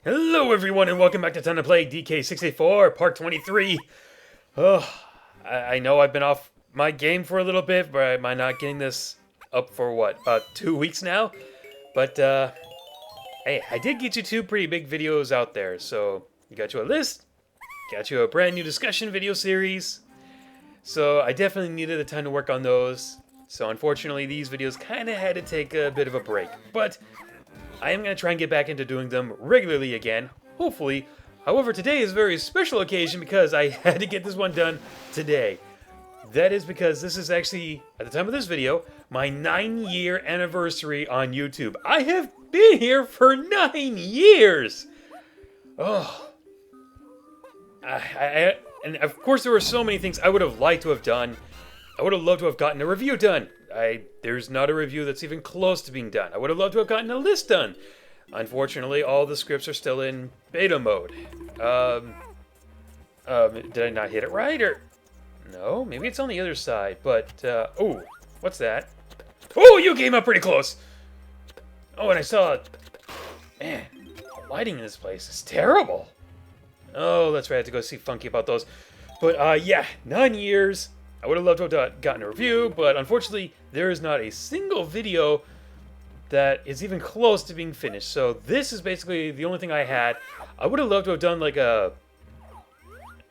Hello everyone and welcome back to Time to Play DK64 Part 23. Oh, I know I've been off my game for a little bit, but am I not getting this up for what, about 2 weeks now? But hey, I did get you two pretty big videos out there, so got you a list, got you a brand new discussion video series, so I definitely needed the time to work on those. So unfortunately these videos kind of had to take a bit of a break, but I am going to try and get back into doing them regularly again, hopefully. However, today is a very special occasion because I had to get this one done today. That is because this is actually, at the time of this video, my 9-year anniversary on YouTube. I have been here for 9 years! Oh. And of course there were so many things I would have liked to have done. I would have loved to have gotten a review done. There's not a review that's even close to being done. I would have loved to have gotten a list done. Unfortunately, all the scripts are still in beta mode. Did I not hit it right, or... No, maybe it's on the other side, but, oh, what's that? Oh, you came up pretty close! Oh, and I saw... Man, the lighting in this place is terrible. Oh, that's right, I have to go see Funky about those. But, yeah, 9 years... I would have loved to have gotten a review, but unfortunately, there is not a single video that is even close to being finished. So this is basically the only thing I had. I would have loved to have done like a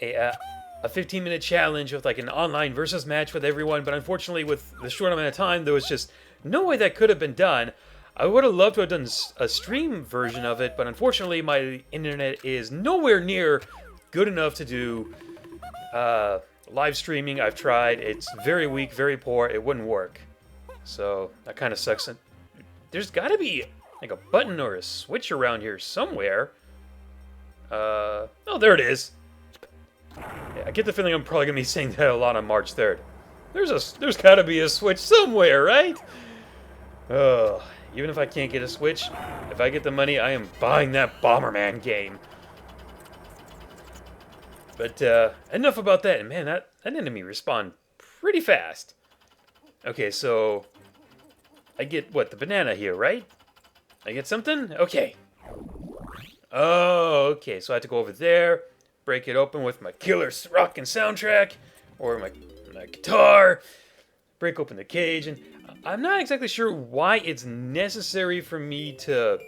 15-minute challenge with like an online versus match with everyone, but unfortunately, with the short amount of time, there was just no way that could have been done. I would have loved to have done a stream version of it, but unfortunately, my internet is nowhere near good enough to do live streaming. I've tried. It's very weak, very poor. It wouldn't work. So that kind of sucks. There's got to be like a button or a switch around here somewhere. Oh, there it is. Yeah, I get the feeling I'm probably gonna be saying that a lot on March 3rd. There's got to be a switch somewhere, right? Oh, even if I can't get a switch, if I get the money, I am buying that Bomberman game. But, enough about that. Man, that enemy respawned pretty fast. Okay, so... I get, what, the banana here, right? I get something? Okay. Oh, okay, so I have to go over there, break it open with my killer rockin' soundtrack, or my guitar, break open the cage, and I'm not exactly sure why it's necessary for me to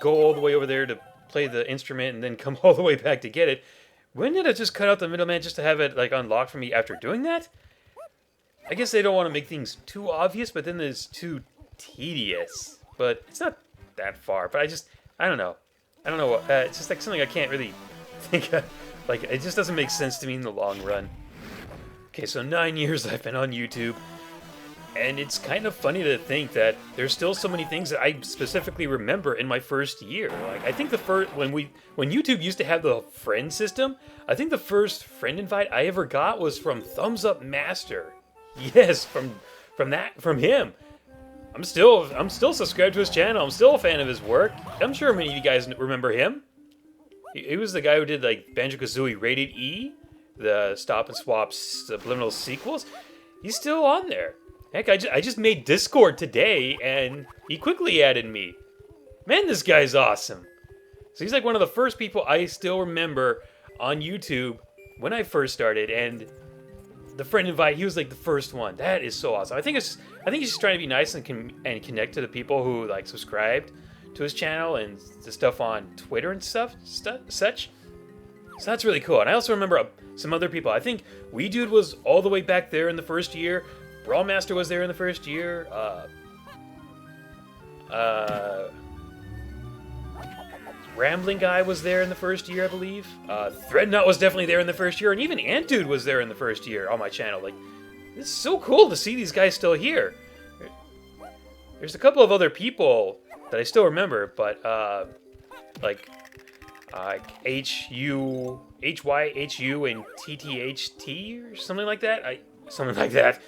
go all the way over there to play the instrument and then come all the way back to get it. When did I just cut out the middleman just to have it, like, unlocked for me after doing that? I guess they don't want to make things too obvious, but then it's too tedious. But it's not that far, but I don't know. I don't know, it's just, like, something I can't really think of. Like, it just doesn't make sense to me in the long run. Okay, so 9 years I've been on YouTube. And it's kind of funny to think that there's still so many things that I specifically remember in my first year. Like, I think when YouTube used to have the friend system, I think the first friend invite I ever got was from Thumbs Up Master. Yes, from him. I'm still subscribed to his channel. I'm still a fan of his work. I'm sure many of you guys remember him. He was the guy who did like Banjo-Kazooie Rated E, the Stop and Swap subliminal sequels. He's still on there. Heck, I just made Discord today, and he quickly added me. Man, this guy's awesome. So he's like one of the first people I still remember on YouTube when I first started, and the friend invite, he was like the first one. That is so awesome. I think he's just trying to be nice and connect to the people who like subscribed to his channel and the stuff on Twitter and such. So that's really cool. And I also remember some other people. I think Wee Dude was all the way back there in the first year. Brawlmaster was there in the first year. Rambling Guy was there in the first year, I believe. Threadnut was definitely there in the first year, and even Ant Dude was there in the first year on my channel. Like, it's so cool to see these guys still here. There's a couple of other people that I still remember, but like HU, HYHU, and TTHT or something like that. Something like that.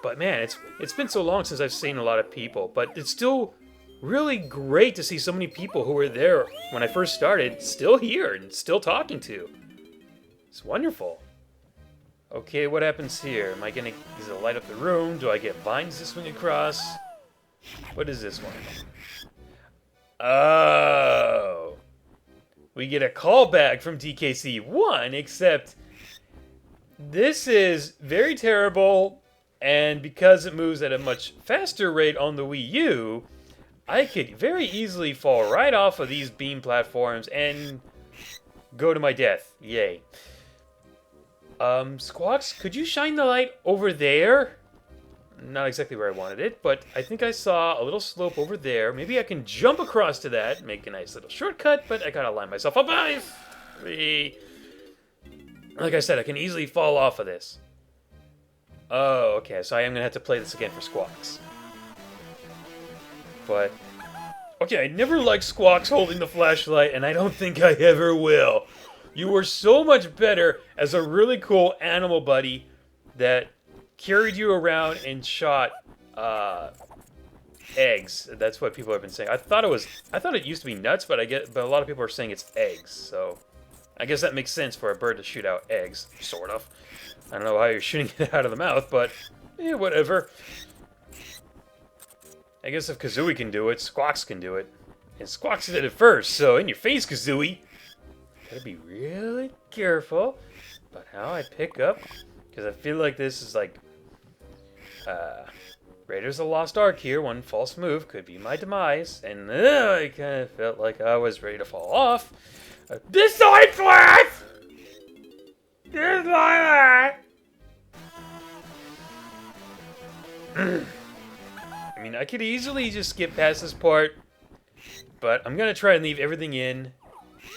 But man, it's been so long since I've seen a lot of people, but it's still really great to see so many people who were there when I first started still here and still talking to. It's wonderful. Okay, what happens here? Does it light up the room? Do I get vines to swing across? What is this one? Oh. we get a callback from DKC1, except this is very terrible, and because it moves at a much faster rate on the Wii U, I could very easily fall right off of these beam platforms and go to my death. Yay. Squawks, could you shine the light over there? Not exactly where I wanted it, but I think I saw a little slope over there. Maybe I can jump across to that, make a nice little shortcut, but I gotta line myself up. Like I said, I can easily fall off of this. Oh, okay, so I am gonna have to play this again for Squawks. But, okay, I never liked Squawks holding the flashlight, and I don't think I ever will. You were so much better as a really cool animal buddy that carried you around and shot eggs. That's what people have been saying. I thought it used to be nuts, but a lot of people are saying it's eggs. So I guess that makes sense for a bird to shoot out eggs, sort of. I don't know how you're shooting it out of the mouth, but whatever. I guess if Kazooie can do it, Squawks can do it. And Squawks did it first, so in your face, Kazooie. Gotta be really careful about how I pick up, because I feel like this is like Raiders of the Lost Ark here. One false move could be my demise, and I kind of felt like I was ready to fall off. This side class! Just like that! I mean, I could easily just skip past this part, but I'm gonna try and leave everything in,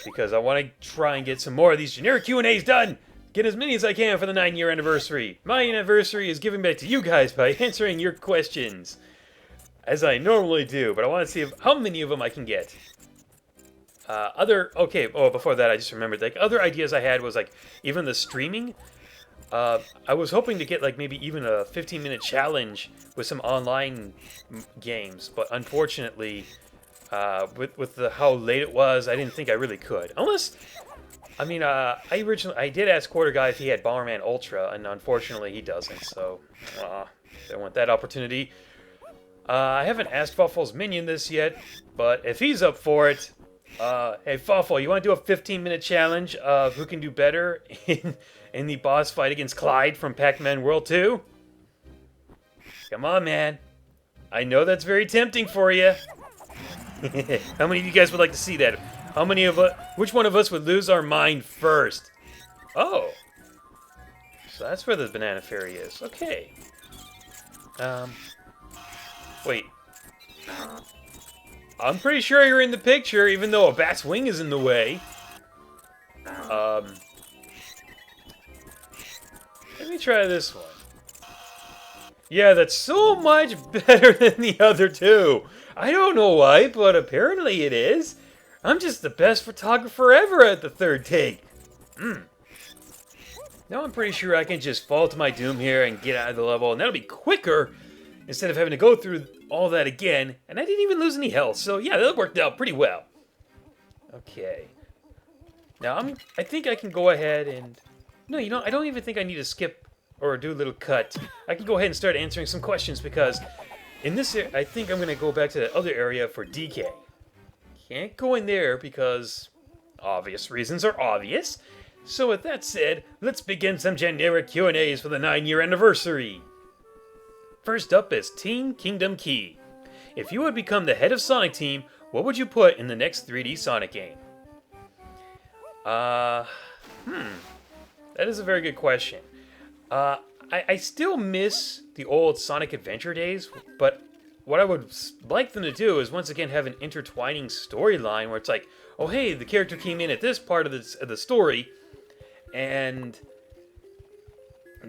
because I want to try and get some more of these generic Q&As done! Get as many as I can for the 9-year anniversary. My anniversary is giving back to you guys by answering your questions, as I normally do, but I want to see how many of them I can get. Before that, I just remembered, like, other ideas I had was, like, even the streaming. I was hoping to get, like, maybe even a 15-minute challenge with some online games, but unfortunately, with how late it was, I didn't think I really could. Unless, I mean, I did ask Quarter Guy if he had Bomberman Ultra, and unfortunately he doesn't, so, don't want that opportunity. I haven't asked Fuffle's Minion this yet, but if he's up for it, hey, Fuffle, you want to do a 15-minute challenge of who can do better in the boss fight against Clyde from Pac-Man World 2? Come on, man. I know that's very tempting for you. How many of you guys would like to see that? How many of us, which one of us would lose our mind first? Oh. So that's where the Banana Fairy is. Okay. Wait. I'm pretty sure you're in the picture, even though a bat's wing is in the way. Let me try this one. Yeah, that's so much better than the other two. I don't know why, but apparently it is. I'm just the best photographer ever at the third take. Now I'm pretty sure I can just fall to my doom here and get out of the level, and that'll be quicker instead of having to go through all that again. And I didn't even lose any health, so yeah, that worked out pretty well. Okay. Now I think I can go ahead and... No, you know, I don't even think I need to skip or do a little cut. I can go ahead and start answering some questions, because in this, I think I'm going to go back to the other area for DK. Can't go in there because obvious reasons are obvious. So with that said, let's begin some generic Q&As for the 9-year anniversary. First up is Team Kingdom Key. If you would become the head of Sonic Team, what would you put in the next 3D Sonic game? That is a very good question. I still miss the old Sonic Adventure days, but what I would like them to do is once again have an intertwining storyline where it's like, oh hey, the character came in at this part of the story, and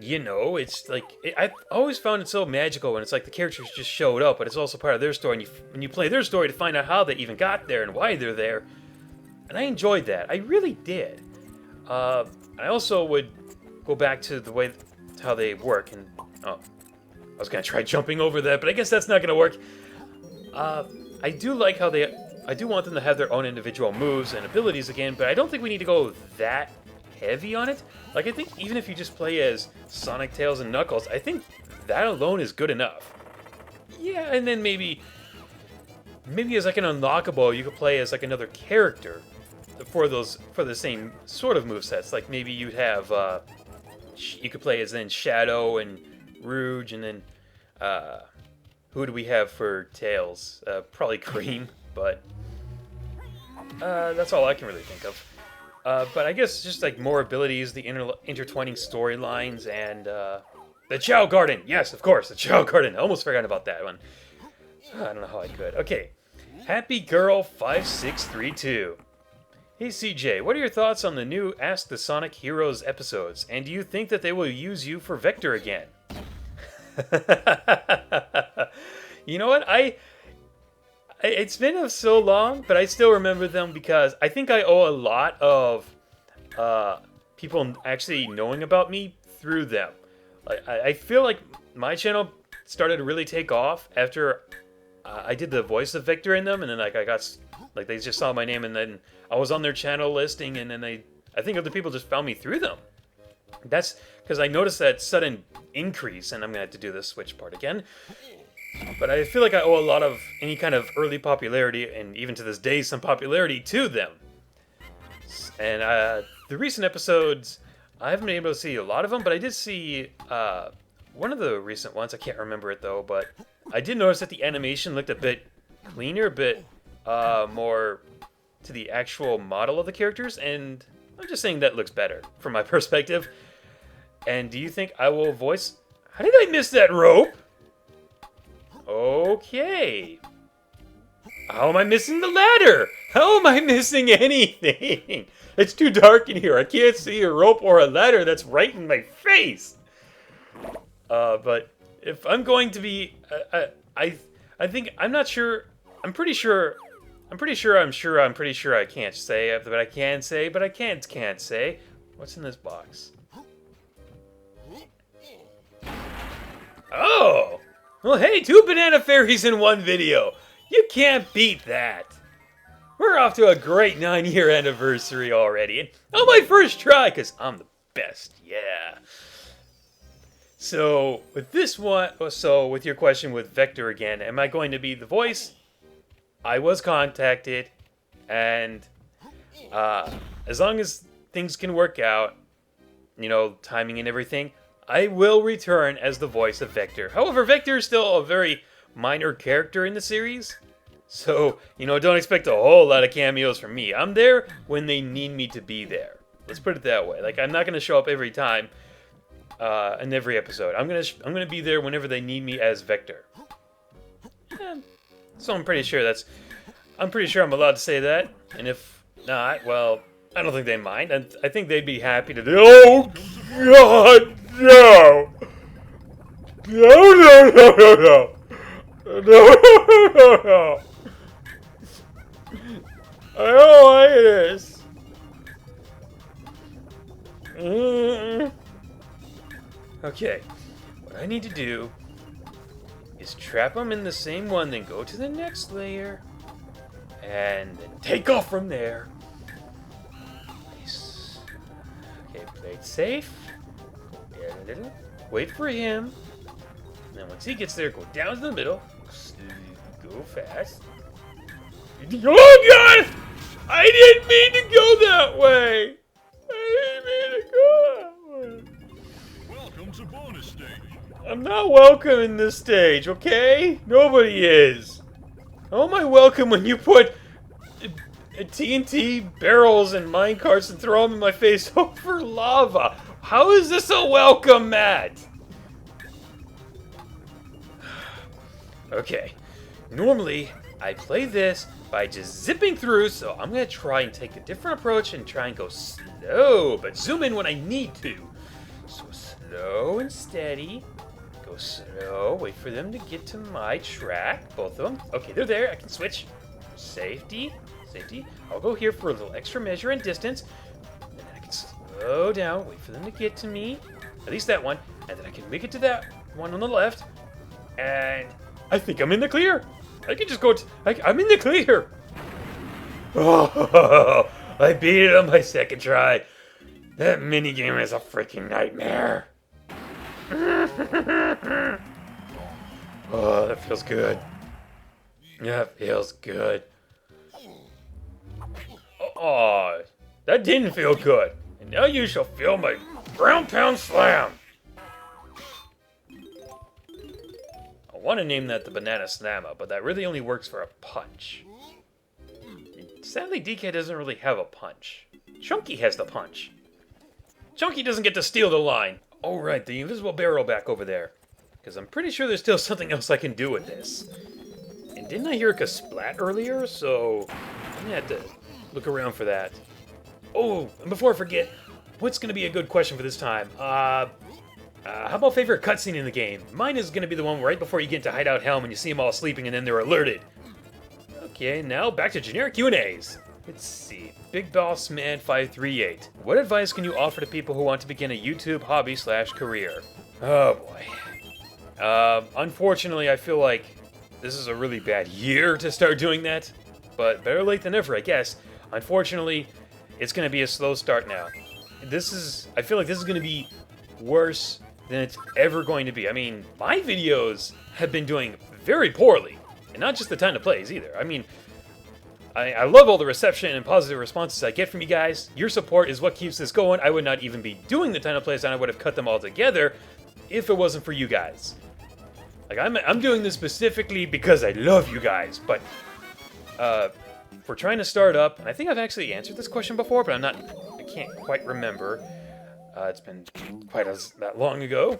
you know, it's like, I've always found it so magical when it's like the characters just showed up, but it's also part of their story, and you play their story to find out how they even got there and why they're there. And I enjoyed that. I really did. I also would go back to the way how they work, and I was gonna try jumping over that, but I guess that's not gonna work. I do like how I do want them to have their own individual moves and abilities again, but I don't think we need to go that heavy on it. Like, I think even if you just play as Sonic, Tails, and Knuckles, I think that alone is good enough. Yeah, and then maybe as like an unlockable, you could play as like another character. for the same sort of movesets. Like maybe you'd have you could play as then Shadow and Rouge, and then who do we have for Tails? Probably Cream, but that's all I can really think of. But I guess just like more abilities, the intertwining storylines, and the Chow Garden. Yes, of course, the Chow Garden. I almost forgot about that one. I don't know how I could. Okay, Happy Girl 5632. Hey CJ, what are your thoughts on the new Ask the Sonic Heroes episodes? And do you think that they will use you for Vector again? You know what? It's been so long, but I still remember them because I think I owe a lot of people actually knowing about me through them. I feel like my channel started to really take off after I did the voice of Victor in them, and then like they just saw my name, and then I was on their channel listing, and then I think other people just found me through them. That's because I noticed that sudden increase, and I'm gonna have to do this switch part again. But I feel like I owe a lot of any kind of early popularity, and even to this day, some popularity to them. And the recent episodes, I haven't been able to see a lot of them, but I did see one of the recent ones. I can't remember it though, but I did notice that the animation looked a bit cleaner, a bit more to the actual model of the characters, and I'm just saying that looks better from my perspective. And do you think I will voice... How did I miss that rope? Okay. How am I missing the ladder? How am I missing anything? It's too dark in here. I can't see a rope or a ladder that's right in my face. But if I'm going to be... I think... I'm not sure... I'm pretty sure I can't say it, but I can say, but I can't say. What's in this box? Oh! Well, hey, 2 banana fairies in one video. You can't beat that. We're off to a great 9-year anniversary already. And on my first try, because I'm the best, yeah. So, with this one, with your question with Vector again, am I going to be the voice? I was contacted, and as long as things can work out, you know, timing and everything, I will return as the voice of Vector. However, Vector is still a very minor character in the series, so, you know, don't expect a whole lot of cameos from me. I'm there when they need me to be there. Let's put it that way. Like, I'm not going to show up every time in every episode. I'm gonna be there whenever they need me as Vector. Yeah. So I'm pretty sure I'm allowed to say that, and if not, well, I don't think they mind. I think they'd be happy to do. Oh God, no! No! I don't like this. Okay, what I need to do is trap them in the same one, then go to the next layer, and then take off from there. Nice. Okay, play it safe. Go down a little. Wait for him. And then once he gets there, go down to the middle. Go fast. Oh God! I didn't mean to go that way! Welcome to bonus stage. I'm not welcome in this stage, okay? Nobody is. How am I welcome when you put TNT barrels and minecarts and throw them in my face over lava? How is this a welcome mat? Okay. Normally, I play this by just zipping through, so I'm going to try and take a different approach and try and go slow, but zoom in when I need to. So slow and steady. Go slow, wait for them to get to my track, both of them. Okay, they're there, I can switch. Safety, safety. I'll go here for a little extra measure and distance. And then I can slow down, wait for them to get to me. At least that one. And then I can make it to that one on the left. And I think I'm in the clear. I can just go, I'm in the clear. Oh, I beat it on my second try. That minigame is a freaking nightmare. Oh, that feels good. Yeah, it feels good. Aw, that didn't feel good. And now you shall feel my ground pound slam. I want to name that the Banana Slammer, but that really only works for a punch. Sadly, DK doesn't really have a punch. Chunky has the punch. Chunky doesn't get to steal the line. Oh, right, the invisible barrel back over there. Because I'm pretty sure there's still something else I can do with this. And didn't I hear a splat earlier? So I'm gonna have to look around for that. Oh, and before I forget, what's gonna be a good question for this time? How about favorite cutscene in the game? Mine is gonna be the one right before you get into Hideout Helm and you see them all sleeping and then they're alerted. Okay, now back to generic Q&As. Let's see. Big Boss Man 538. What advice can you offer to people who want to begin a YouTube hobby/career? Oh boy. Unfortunately, I feel like this is a really bad year to start doing that, but better late than never, I guess. Unfortunately, it's going to be a slow start now. I feel like this is going to be worse than it's ever going to be. I mean, my videos have been doing very poorly, and not just the time to plays either. I mean, I love all the reception and positive responses I get from you guys. Your support is what keeps this going. I would not even be doing the time to plays, and I would have cut them all together if it wasn't for you guys. Like, I'm doing this specifically because I love you guys, but we're trying to start up, and I think I've actually answered this question before, but I can't quite remember. It's been quite that long ago.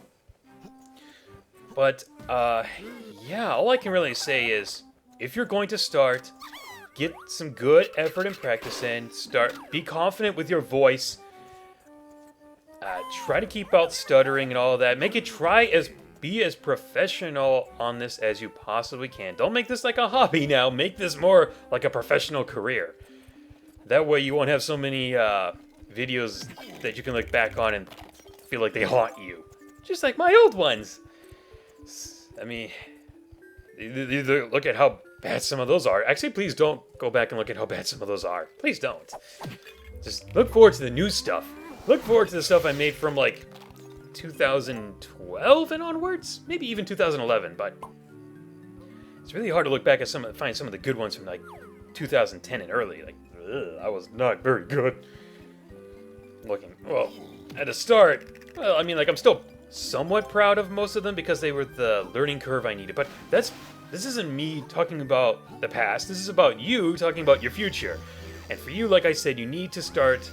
But, yeah, all I can really say is, if you're going to start, get some good effort and practice in, be confident with your voice, try to keep out stuttering and all of that, be as professional on this as you possibly can. Don't make this like a hobby now. Make this more like a professional career. That way you won't have so many videos that you can look back on and feel like they haunt you. Just like my old ones. I mean, either look at how bad some of those are. Actually, please don't go back and look at how bad some of those are. Please don't. Just look forward to the new stuff. Look forward to the stuff I made from, like, 2012 and onwards, maybe even 2011, but it's really hard to look back at find some of the good ones from like 2010 and early. Like, I was not very good. Well, at the start, well, I mean, like, I'm still somewhat proud of most of them because they were the learning curve I needed, but this isn't me talking about the past. This is about you talking about your future. And for you, like I said, you need to start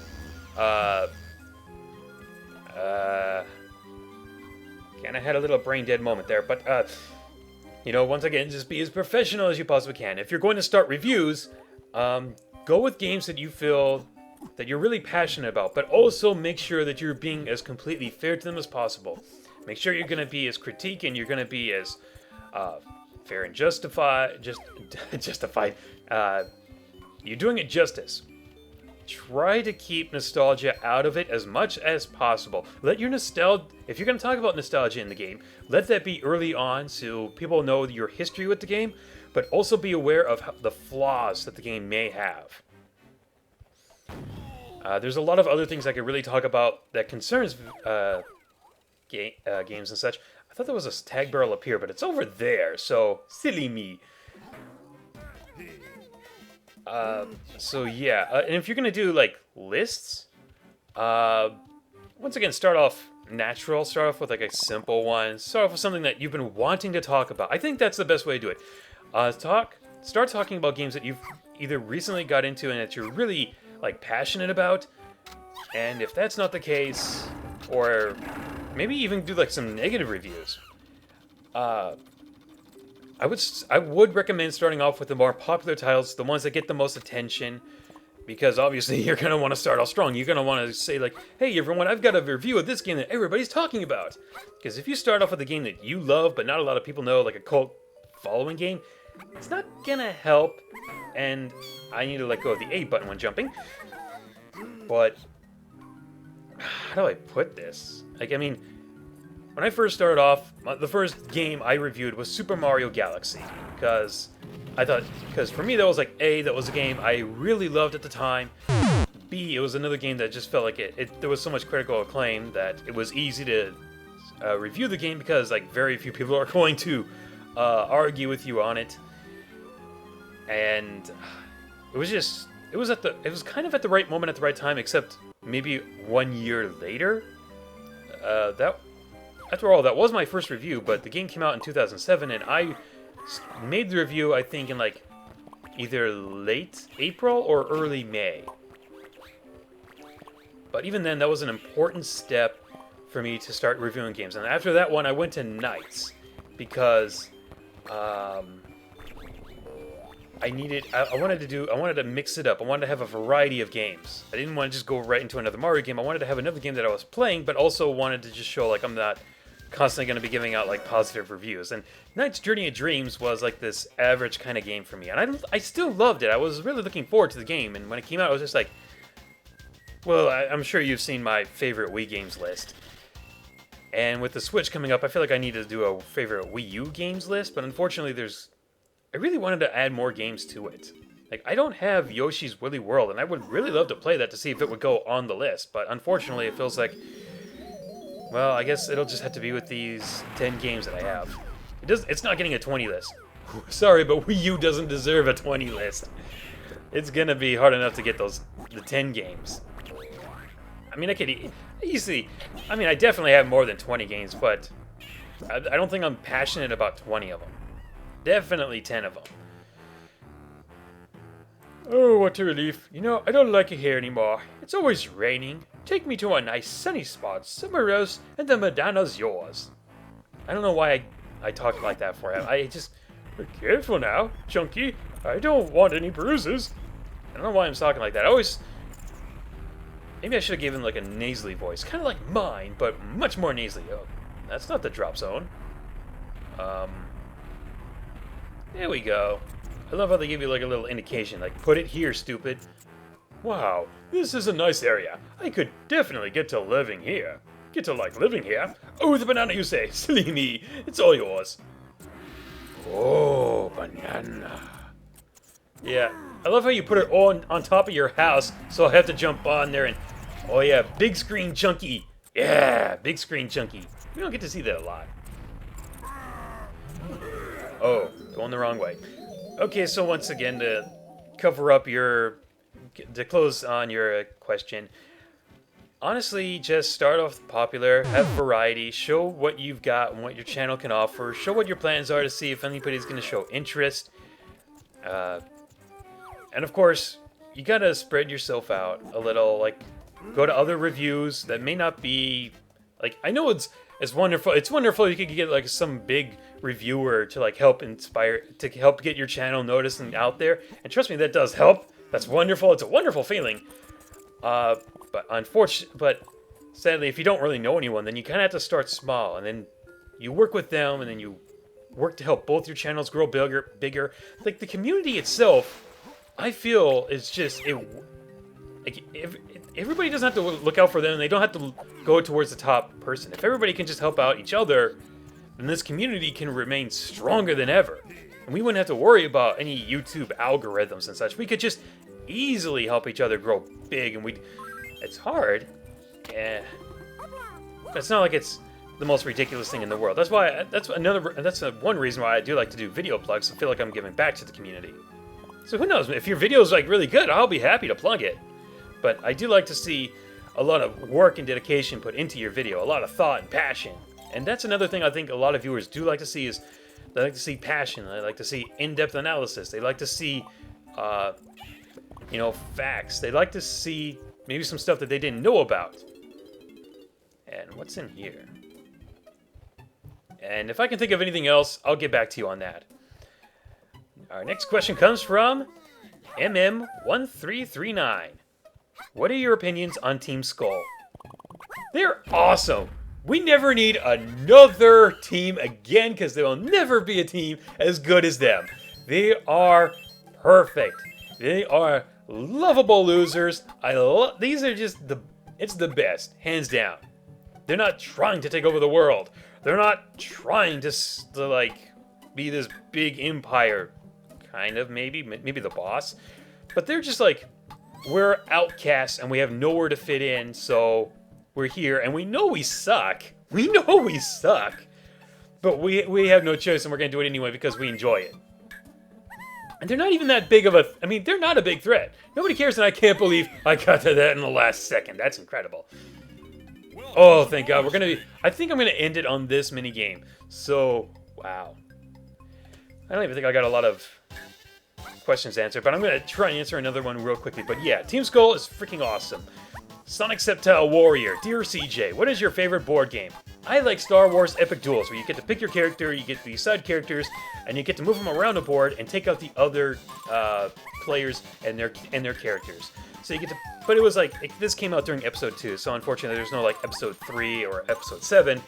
kind of had a little brain dead moment there, but, you know, once again, just be as professional as you possibly can. If you're going to start reviews, go with games that you feel that you're really passionate about, but also make sure that you're being as completely fair to them as possible. Make sure you're going to be as critique and you're going to be as fair and justified. You're doing it justice. Try to keep nostalgia out of it as much as possible. Let your nostalgia, if you're going to talk about nostalgia in the game, let that be early on so people know your history with the game, but also be aware of the flaws that the game may have. There's a lot of other things I could really talk about that concerns games and such. I thought there was a tag barrel up here, but it's over there, so silly me. So yeah, and if you're gonna do like lists, once again, start off natural. Start off with like a simple one. Start off with something that you've been wanting to talk about. I think that's the best way to do it. Start talking about games that you've either recently got into and that you're really like passionate about. And if that's not the case, or maybe even do like some negative reviews. I would recommend starting off with the more popular titles, the ones that get the most attention, because obviously you're going to want to start off strong. You're going to want to say like, hey everyone, I've got a review of this game that everybody's talking about. Because if you start off with a game that you love but not a lot of people know, like a cult following game, it's not going to help. And I need to let go of the A button when jumping. But how do I put this? Like, I mean, when I first started off, the first game I reviewed was Super Mario Galaxy, because for me that was like A, that was a game I really loved at the time. B, it was another game that just felt like there was so much critical acclaim that it was easy to review the game because like very few people are going to argue with you on it, and it was just it was kind of at the right moment at the right time, except maybe 1 year later. After all, that was my first review, but the game came out in 2007, and I made the review, I think, in like either late April or early May. But even then, that was an important step for me to start reviewing games. And after that one, I went to Nights because I wanted to mix it up. I wanted to have a variety of games. I didn't want to just go right into another Mario game. I wanted to have another game that I was playing, but also wanted to just show like I'm not constantly going to be giving out like positive reviews. And Knight's Journey of Dreams was like this average kind of game for me, and I still loved it. I was really looking forward to the game, and when it came out, I was just like, well, I'm sure you've seen my favorite Wii games list. And with the Switch coming up, I feel like I need to do a favorite Wii U games list, but unfortunately I really wanted to add more games to it. Like, I don't have Yoshi's Woolly World, and I would really love to play that to see if it would go on the list, but unfortunately it feels like, well, I guess it'll just have to be with these 10 games that I have. It's not getting a 20 list. Sorry, but Wii U doesn't deserve a 20 list. It's gonna be hard enough to get the 10 games. I mean, I could easily... I mean, I definitely have more than 20 games, but I don't think I'm passionate about 20 of them. Definitely 10 of them. Oh, what a relief. You know, I don't like it here anymore. It's always raining. Take me to a nice sunny spot somewhere else, and the Madonna's yours. I don't know why I talked like that for him. I just... Be careful now, Chunky. I don't want any bruises. I don't know why I'm talking like that. I always... Maybe I should have given like a nasally voice. Kind of like mine, but much more nasally. Oh, that's not the drop zone. There we go. I love how they give you like a little indication, like, put it here, stupid. Wow, this is a nice area. I could definitely get to living here. Get to like living here. Oh, the banana you say. Silly me. It's all yours. Oh, banana. Yeah, I love how you put it on top of your house, so I have to jump on there and... Oh yeah, big screen Chunky. Yeah, big screen Chunky. We don't get to see that a lot. Oh, going the wrong way. Okay, so once again, to cover up to close on your question, honestly, just start off popular, have variety, show what you've got and what your channel can offer, show what your plans are to see if anybody's going to show interest. And of course, you gotta spread yourself out a little, like, go to other reviews that may not be, like, I know it's wonderful. It's wonderful you could get like some big reviewer to like help inspire, to help get your channel noticed and out there. And trust me, that does help. That's wonderful. It's a wonderful feeling. But sadly, if you don't really know anyone, then you kind of have to start small, and then you work with them, and then you work to help both your channels grow bigger. Like the community itself, I feel is just everybody doesn't have to look out for them, and they don't have to go towards the top person. If everybody can just help out each other, then this community can remain stronger than ever. And we wouldn't have to worry about any YouTube algorithms and such. We could just easily help each other grow big, and it's hard. Yeah. It's not like it's the most ridiculous thing in the world. That's one reason why I do like to do video plugs. I feel like I'm giving back to the community. So who knows, if your video is like really good, I'll be happy to plug it. But I do like to see a lot of work and dedication put into your video, a lot of thought and passion. And that's another thing I think a lot of viewers do like to see is they like to see passion. They like to see in-depth analysis. They like to see, facts. They like to see maybe some stuff that they didn't know about. And what's in here? And if I can think of anything else, I'll get back to you on that. Our next question comes from MM1339. What are your opinions on Team Skull? They're awesome. We never need another team again because there will never be a team as good as them. They are perfect. They are lovable losers. These are just it's the best, hands down. They're not trying to take over the world. They're not trying to like be this big empire. Kind of, maybe the boss. But they're just like, we're outcasts and we have nowhere to fit in, so we're here and we know we suck. We know we suck. But we have no choice and we're going to do it anyway because we enjoy it. And they're not even that big of a... I mean, they're not a big threat. Nobody cares, and I can't believe I got to that in the last second. That's incredible. Oh, thank God. We're going to be... I think I'm going to end it on this mini game. So, wow. I don't even think I got a lot of questions answered, but I'm going to try and answer another one real quickly. But yeah, Team Skull is freaking awesome. Sonic Sceptile Warrior, Dear CJ, what is your favorite board game? I like Star Wars Epic Duels, where you get to pick your character, you get these side characters, and you get to move them around the board and take out the other players and their characters. So you get to, but it was like this came out during episode 2, so unfortunately there's no like episode 3 or episode 7.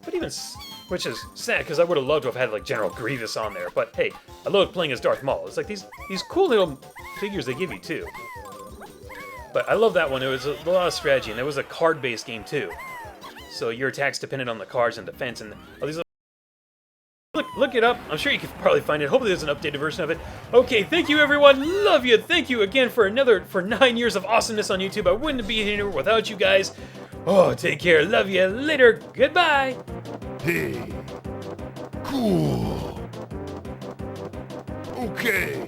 But even, which is sad because I would have loved to have had like General Grievous on there. But hey, I loved playing as Darth Maul. It's like these cool little figures they give you too. But I love that one. It was a lot of strategy, and there was a card-based game too. So your attacks depended on the cards and defense, and all these. Look it up. I'm sure you can probably find it. Hopefully there's an updated version of it. Okay, thank you everyone. Love you. Thank you again for 9 years of awesomeness on YouTube. I wouldn't be here without you guys. Oh, take care. Love you. Later. Goodbye. Hey. Cool. Okay.